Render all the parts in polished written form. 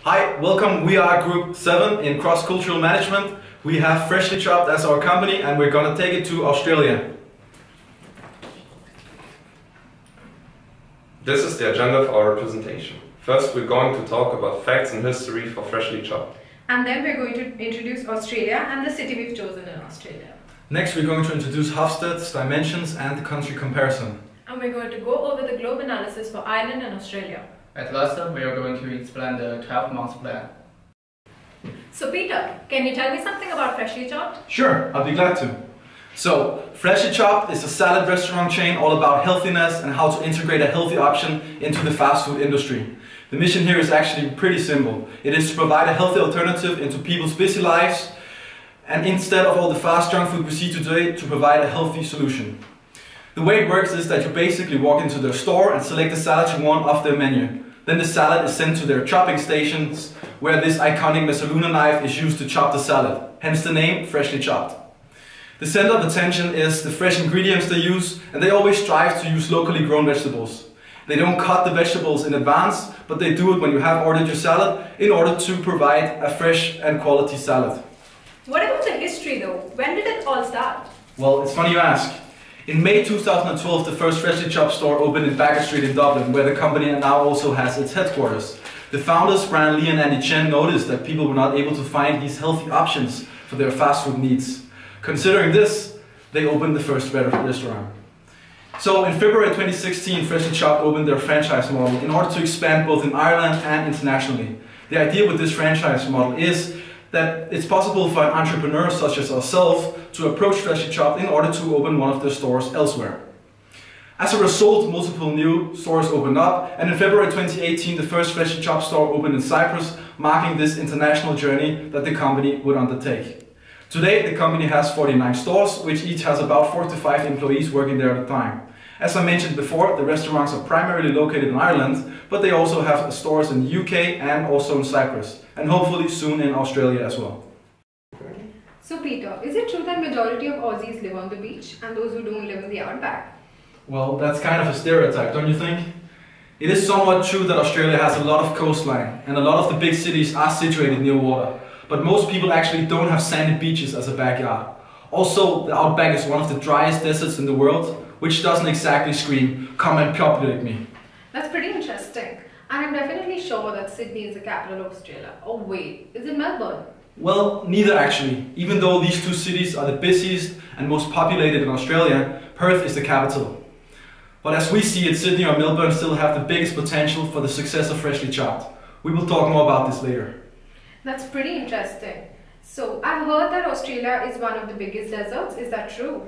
Hi, welcome. We are Group 7 in Cross-Cultural Management. We have Freshly Chopped as our company and we're going to take it to Australia. This is the agenda for our presentation. First, we're going to talk about facts and history for Freshly Chopped. And then we're going to introduce Australia and the city we've chosen in Australia. Next, we're going to introduce Hofstede's dimensions and the country comparison. And we're going to go over the globe analysis for Ireland and Australia. At last, we are going to explain the 12-month plan. So Peter, can you tell me something about Freshly Chopped? Sure, I'll be glad to. So, Freshly Chopped is a salad restaurant chain all about healthiness and how to integrate a healthy option into the fast food industry. The mission here is actually pretty simple. It is to provide a healthy alternative into people's busy lives, and instead of all the fast junk food we see today, to provide a healthy solution. The way it works is that you basically walk into their store and select the salad you want off their menu. Then the salad is sent to their chopping stations, where this iconic Messaluna knife is used to chop the salad, hence the name Freshly Chopped. The center of attention is the fresh ingredients they use, and they always strive to use locally grown vegetables. They don't cut the vegetables in advance, but they do it when you have ordered your salad in order to provide a fresh and quality salad. What about the history though? When did it all start? Well, it's funny you ask. In May 2012, the first Freshly Chopped store opened in Baggot Street in Dublin, where the company now also has its headquarters. The founders, Brian Lee and Andy Chen, noticed that people were not able to find these healthy options for their fast food needs. Considering this, they opened the first restaurant. So in February 2016, Freshly Chopped opened their franchise model in order to expand both in Ireland and internationally. The idea with this franchise model is that it's possible for an entrepreneur such as ourselves to approach Freshly Chopped in order to open one of their stores elsewhere. As a result, multiple new stores opened up, and in February 2018 the first Freshly Chopped store opened in Cyprus, marking this international journey that the company would undertake. Today the company has 49 stores, which each has about 4 to 5 employees working there at a time. As I mentioned before, the restaurants are primarily located in Ireland, but they also have stores in the UK and also in Cyprus, and hopefully soon in Australia as well. So Peter, is it true that majority of Aussies live on the beach and those who don't live in the outback? Well, that's kind of a stereotype, don't you think? It is somewhat true that Australia has a lot of coastline, and a lot of the big cities are situated near water, but most people actually don't have sandy beaches as a backyard. Also, the outback is one of the driest deserts in the world, which doesn't exactly scream, "Come and populate me." That's pretty interesting. And I'm definitely sure that Sydney is the capital of Australia. Oh wait, is it Melbourne? Well, neither actually. Even though these two cities are the busiest and most populated in Australia, Perth is the capital. But as we see it, Sydney or Melbourne still have the biggest potential for the success of Freshly Chopped. We will talk more about this later. That's pretty interesting. So I've heard that Australia is one of the biggest deserts. Is that true?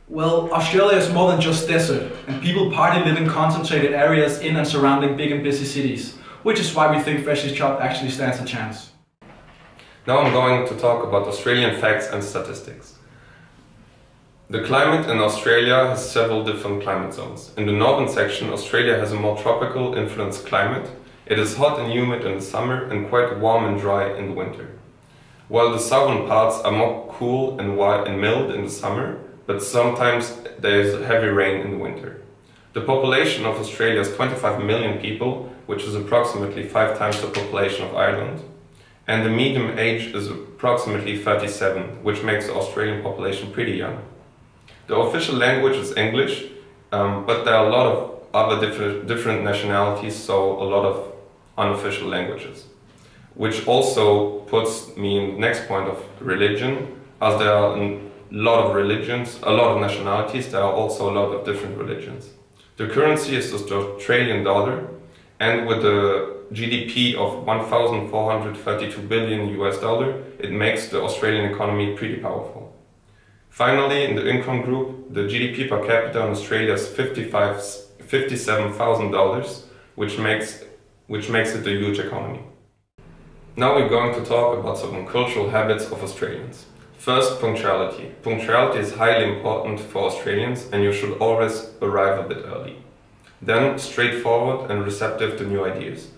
Well, Australia is more than just desert, and people partly live in concentrated areas in and surrounding big and busy cities, which is why we think Freshly Chopped actually stands a chance. Now I'm going to talk about Australian facts and statistics. The climate in Australia has several different climate zones. In the northern section, Australia has a more tropical influenced climate. It is hot and humid in the summer and quite warm and dry in the winter. While the southern parts are more cool and mild in the summer, but sometimes there is heavy rain in the winter. The population of Australia is 25 million people, which is approximately 5 times the population of Ireland. And the median age is approximately 37, which makes the Australian population pretty young. The official language is English, but there are a lot of other different nationalities, so a lot of unofficial languages. Which also puts me in the next point of religion, as there are a lot of religions, a lot of nationalities, there are also a lot of different religions. The currency is the Australian dollar, and with the GDP of 1,432 billion US dollar, it makes the Australian economy pretty powerful. Finally, in the income group, the GDP per capita in Australia is $57,000, which makes it a huge economy. Now we're going to talk about some cultural habits of Australians. First, punctuality. Punctuality is highly important for Australians and you should always arrive a bit early. Then, straightforward and receptive to new ideas.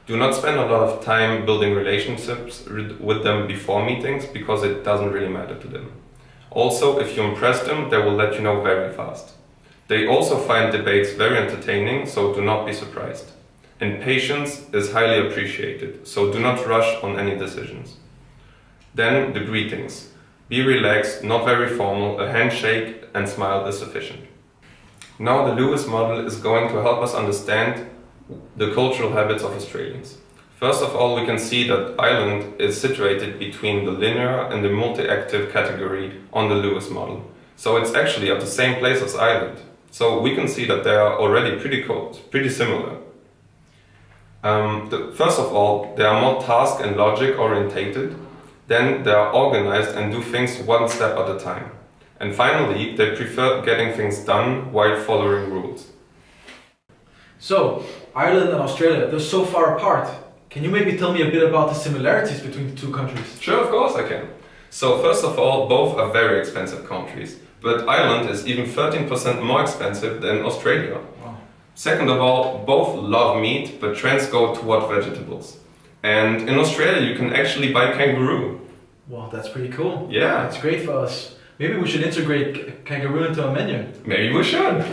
Do not spend a lot of time building relationships with them before meetings because it doesn't really matter to them. Also, if you impress them, they will let you know very fast. They also find debates very entertaining, so do not be surprised. and patience is highly appreciated, so do not rush on any decisions. Then the greetings. Be relaxed, not very formal, a handshake and smile is sufficient. Now the Lewis model is going to help us understand the cultural habits of Australians. First of all, we can see that Ireland is situated between the linear and the multi-active category on the Lewis model. So it's actually at the same place as Ireland. So we can see that they are already pretty similar. First of all, they are more task and logic orientated. Then they are organized and do things one step at a time. And finally, they prefer getting things done while following rules. So, Ireland and Australia, they're so far apart. Can you maybe tell me a bit about the similarities between the two countries? Sure, of course I can. So first of all, both are very expensive countries. But Ireland is even 13% more expensive than Australia. Wow. Second of all, both love meat, but trends go toward vegetables. And in Australia you can actually buy kangaroo. Wow, that's pretty cool. Yeah. That's great for us. Maybe we should integrate kangaroo into our menu. Maybe we should.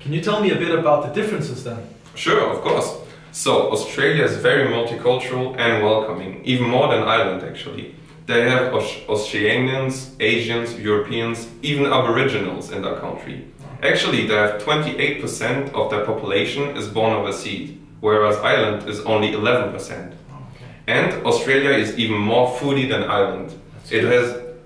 Can you tell me a bit about the differences then? Sure, of course. So Australia is very multicultural and welcoming, even more than Ireland actually. They have Oceanians, Asians, Europeans, even Aboriginals in their country. Actually, they have 28% of their population is born overseas, whereas Ireland is only 11%. And Australia is even more foodie than Ireland.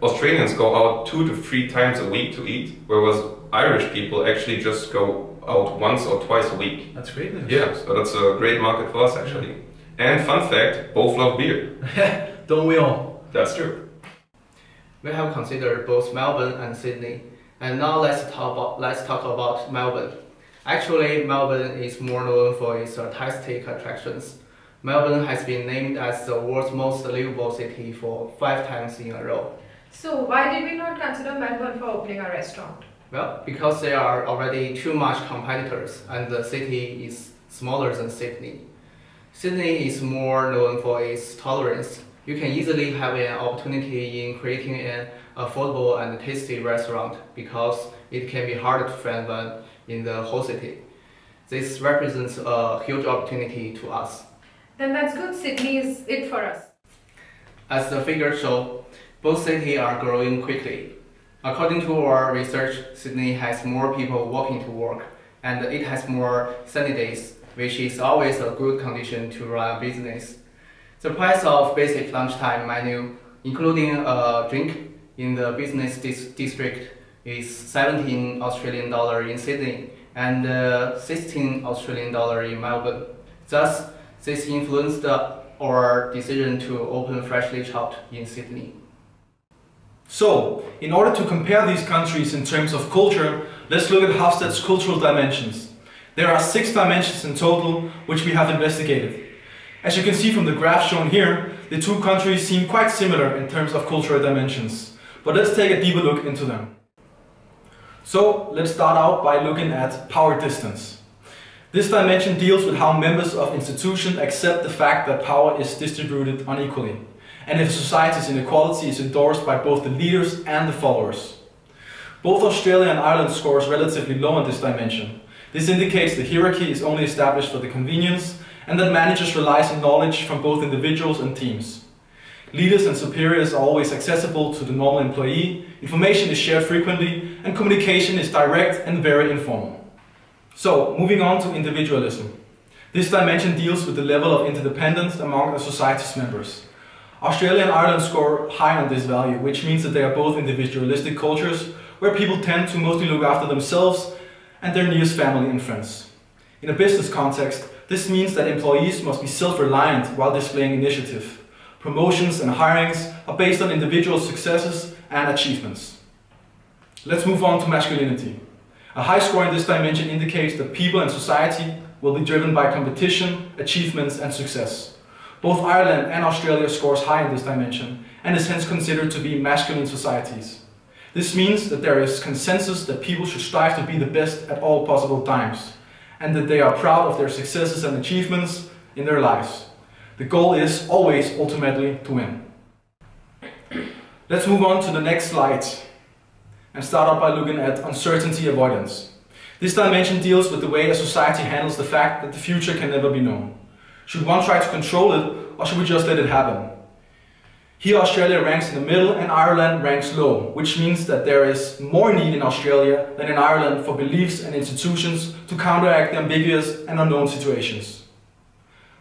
Australians go out 2 to 3 times a week to eat, whereas Irish people actually just go out once or twice a week. That's great news. Yeah, so that's a great market for us actually. And fun fact, both love beer. Don't we all? That's true. We have considered both Melbourne and Sydney, and now let's talk about Melbourne. Actually, Melbourne is more known for its artistic attractions. Melbourne has been named as the world's most livable city for 5 times in a row. So why did we not consider Melbourne for opening a restaurant? Well, because there are already too much competitors and the city is smaller than Sydney. Sydney is more known for its tolerance. You can easily have an opportunity in creating an affordable and tasty restaurant because it can be hard to find one in the whole city. This represents a huge opportunity to us. Then that's good. Sydney is it for us. As the figures show, both cities are growing quickly. According to our research, Sydney has more people walking to work, and it has more sunny days, which is always a good condition to run a business. The price of basic lunchtime menu, including a drink in the business district, is 17 Australian dollar in Sydney and 16 Australian dollar in Melbourne. Thus, this influenced our decision to open Freshly Chopped in Sydney. So, in order to compare these countries in terms of culture, let's look at Hofstede's cultural dimensions. There are 6 dimensions in total, which we have investigated. As you can see from the graph shown here, the two countries seem quite similar in terms of cultural dimensions. But let's take a deeper look into them. So, let's start out by looking at power distance. This dimension deals with how members of institutions accept the fact that power is distributed unequally, and if a society's inequality is endorsed by both the leaders and the followers. Both Australia and Ireland scores relatively low on this dimension. This indicates the hierarchy is only established for the convenience and that managers rely on knowledge from both individuals and teams. Leaders and superiors are always accessible to the normal employee, information is shared frequently, and communication is direct and very informal. So, moving on to individualism. This dimension deals with the level of interdependence among the society's members. Australia and Ireland score high on this value, which means that they are both individualistic cultures where people tend to mostly look after themselves and their nearest family and friends. In a business context, this means that employees must be self-reliant while displaying initiative. Promotions and hirings are based on individual successes and achievements. Let's move on to masculinity. A high score in this dimension indicates that people and society will be driven by competition, achievements and success. Both Ireland and Australia scores high in this dimension and is hence considered to be masculine societies. This means that there is consensus that people should strive to be the best at all possible times and that they are proud of their successes and achievements in their lives. The goal is always ultimately to win. Let's move on to the next slide and start out by looking at uncertainty avoidance. This dimension deals with the way a society handles the fact that the future can never be known. Should one try to control it, or should we just let it happen? Here Australia ranks in the middle and Ireland ranks low, which means that there is more need in Australia than in Ireland for beliefs and institutions to counteract the ambiguous and unknown situations.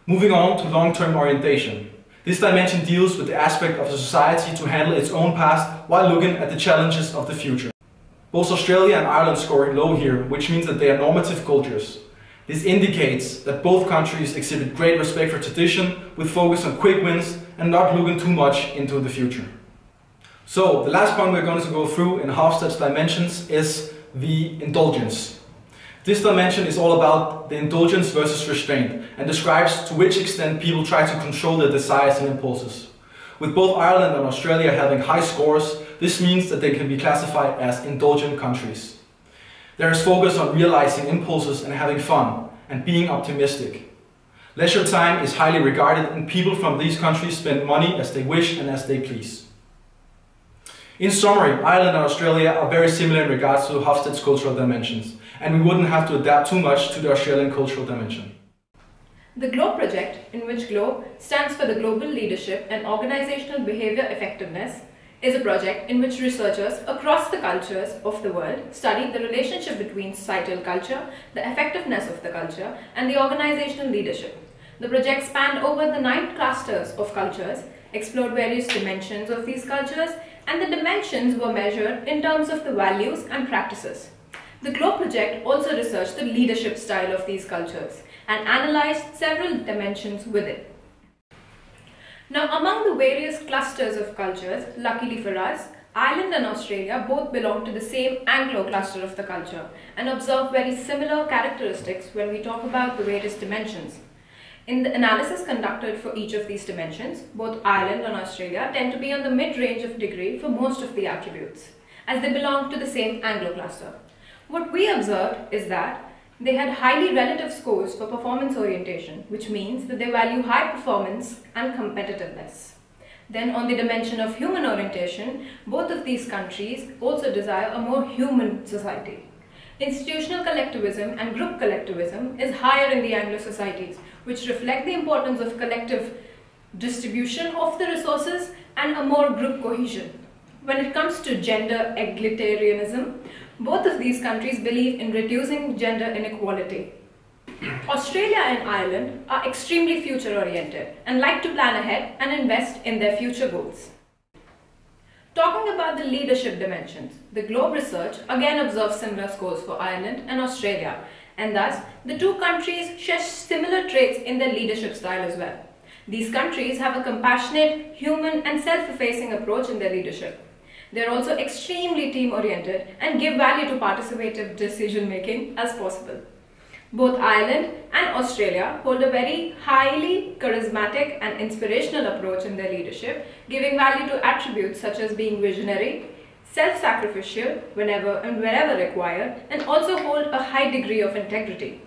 Moving on to long-term orientation. This dimension deals with the aspect of the society to handle its own past while looking at the challenges of the future. Both Australia and Ireland score low here, which means that they are normative cultures. This indicates that both countries exhibit great respect for tradition, with focus on quick wins and not looking too much into the future. So, the last point we're going to go through in Hofstede's dimensions is the indulgence. This dimension is all about the indulgence versus restraint and describes to which extent people try to control their desires and impulses. With both Ireland and Australia having high scores, this means that they can be classified as indulgent countries. There is focus on realizing impulses and having fun, and being optimistic. Leisure time is highly regarded, and people from these countries spend money as they wish and as they please. In summary, Ireland and Australia are very similar in regards to Hofstede's cultural dimensions, and we wouldn't have to adapt too much to the Australian cultural dimension. The GLOBE project, in which GLOBE stands for the Global Leadership and Organizational Behavior Effectiveness, is a project in which researchers across the cultures of the world study the relationship between societal culture, the effectiveness of the culture, and the organizational leadership. The project spanned over the 9 clusters of cultures, explored various dimensions of these cultures, and the dimensions were measured in terms of the values and practices. The GLOBE project also researched the leadership style of these cultures and analyzed several dimensions with it. Now, among the various clusters of cultures, luckily for us, Ireland and Australia both belong to the same Anglo cluster of the culture and observe very similar characteristics when we talk about the various dimensions. In the analysis conducted for each of these dimensions, both Ireland and Australia tend to be on the mid-range of degree for most of the attributes, as they belong to the same Anglo cluster. What we observed is that they had highly relative scores for performance orientation, which means that they value high performance and competitiveness. Then on the dimension of human orientation, both of these countries also desire a more human society. Institutional collectivism and group collectivism is higher in the Anglo societies, which reflect the importance of collective distribution of the resources and a more group cohesion. When it comes to gender egalitarianism, both of these countries believe in reducing gender inequality. Australia and Ireland are extremely future-oriented and like to plan ahead and invest in their future goals. Talking about the leadership dimensions, the GLOBE research again observes similar scores for Ireland and Australia, and thus the two countries share similar traits in their leadership style as well. These countries have a compassionate, human and self-effacing approach in their leadership. They are also extremely team-oriented and give value to participative decision-making as possible. Both Ireland and Australia hold a very highly charismatic and inspirational approach in their leadership, giving value to attributes such as being visionary, self-sacrificial whenever and wherever required, and also hold a high degree of integrity.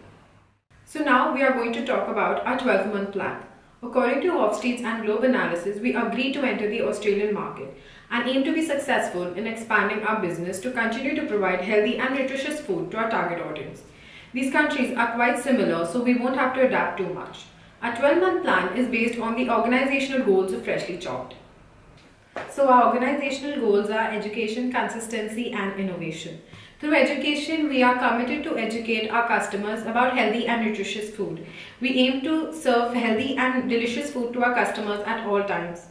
So now we are going to talk about our 12-month plan. According to Hofstede's and GLOBE analysis, we agreed to enter the Australian market and aim to be successful in expanding our business to continue to provide healthy and nutritious food to our target audience. These countries are quite similar, so we won't have to adapt too much. Our 12-month plan is based on the organizational goals of Freshly Chopped. So our organizational goals are education, consistency and innovation. Through education, we are committed to educate our customers about healthy and nutritious food. We aim to serve healthy and delicious food to our customers at all times.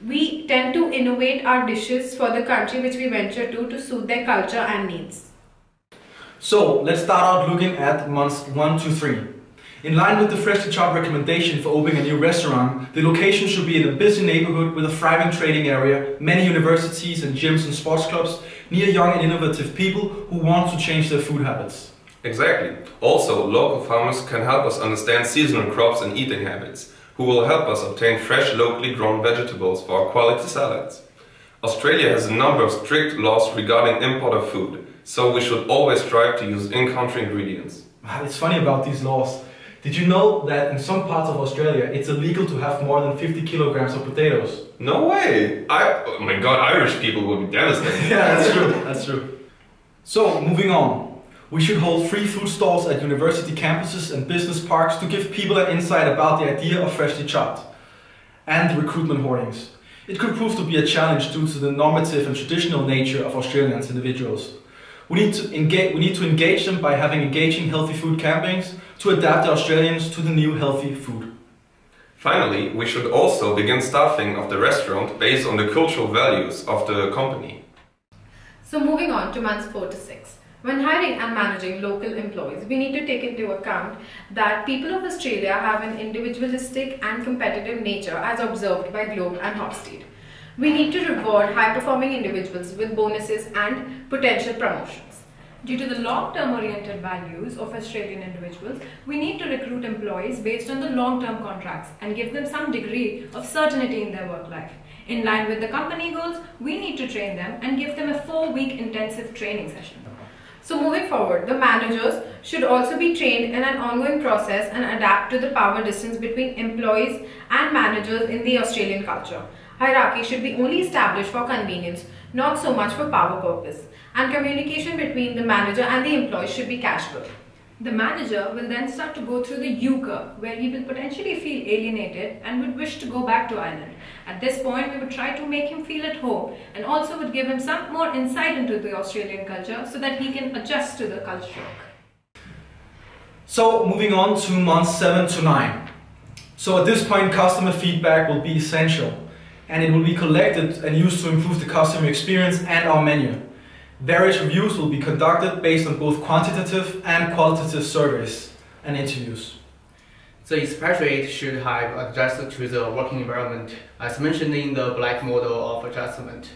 We tend to innovate our dishes for the country which we venture to suit their culture and needs. So let's start out looking at months 1 to 3. In line with the Freshly Chopped recommendation for opening a new restaurant, the location should be in a busy neighborhood with a thriving trading area, many universities and gyms and sports clubs, near young and innovative people who want to change their food habits. Exactly. Also, local farmers can help us understand seasonal crops and eating habits, who will help us obtain fresh, locally grown vegetables for our quality salads. Australia has a number of strict laws regarding import of food, so we should always strive to use in-country ingredients. It's funny about these laws. Did you know that in some parts of Australia it's illegal to have more than 50 kilograms of potatoes? No way! Oh my god, Irish people would be devastated. Yeah, that's true, that's true. So, moving on. We should hold free food stalls at university campuses and business parks to give people an insight about the idea of freshly chopped. And recruitment hoardings. It could prove to be a challenge due to the normative and traditional nature of Australians as individuals. We need to engage them by having engaging healthy food campaigns to adapt the Australians to the new healthy food. Finally, we should also begin staffing of the restaurant based on the cultural values of the company. So moving on to months 4 to 6. When hiring and managing local employees, we need to take into account that people of Australia have an individualistic and competitive nature as observed by Globe and Hofstede. We need to reward high-performing individuals with bonuses and potential promotions. Due to the long-term oriented values of Australian individuals, we need to recruit employees based on the long-term contracts and give them some degree of certainty in their work life. In line with the company goals, we need to train them and give them a 4-week intensive training session. So moving forward, the managers should also be trained in an ongoing process and adapt to the power distance between employees and managers in the Australian culture. Hierarchy should be only established for convenience, not so much for power purpose. And communication between the manager and the employees should be casual. The manager will then start to go through the U curve, where he will potentially feel alienated and would wish to go back to Ireland. At this point, we would try to make him feel at home and also would give him some more insight into the Australian culture so that he can adjust to the culture shock. So moving on to months 7 to 9. So at this point, customer feedback will be essential and it will be collected and used to improve the customer experience and our menu. Various reviews will be conducted based on both quantitative and qualitative surveys and interviews. The inspectorate should have adjusted to the working environment, as mentioned in the Black model of adjustment.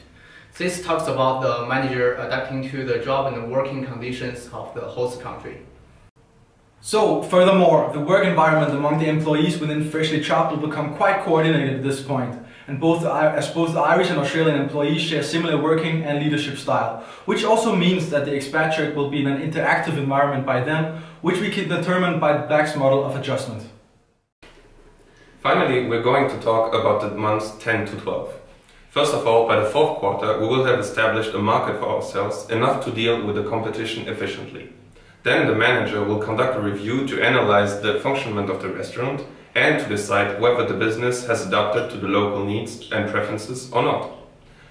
This talks about the manager adapting to the job and the working conditions of the host country. So, furthermore, the work environment among the employees within Freshly Chopped will become quite coordinated at this point, and both the Irish and Australian employees share similar working and leadership style, which also means that the expatriate will be in an interactive environment by them, which we can determine by the Black's model of adjustment. Finally, we're going to talk about the months 10 to 12. First of all, by the 4th quarter, we will have established a market for ourselves enough to deal with the competition efficiently. Then the manager will conduct a review to analyze the functionment of the restaurant and to decide whether the business has adapted to the local needs and preferences or not.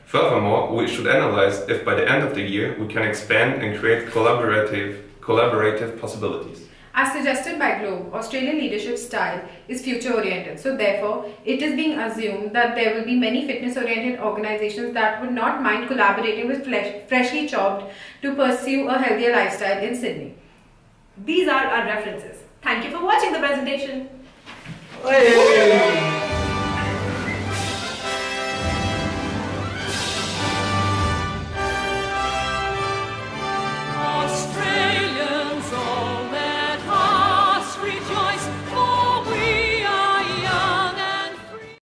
Furthermore, we should analyze if by the end of the year we can expand and create collaborative possibilities. As suggested by Globe, Australian leadership style is future-oriented. So therefore, it is being assumed that there will be many fitness-oriented organizations that would not mind collaborating with Freshly Chopped to pursue a healthier lifestyle in Sydney. These are our references. Thank you for watching the presentation. Hey!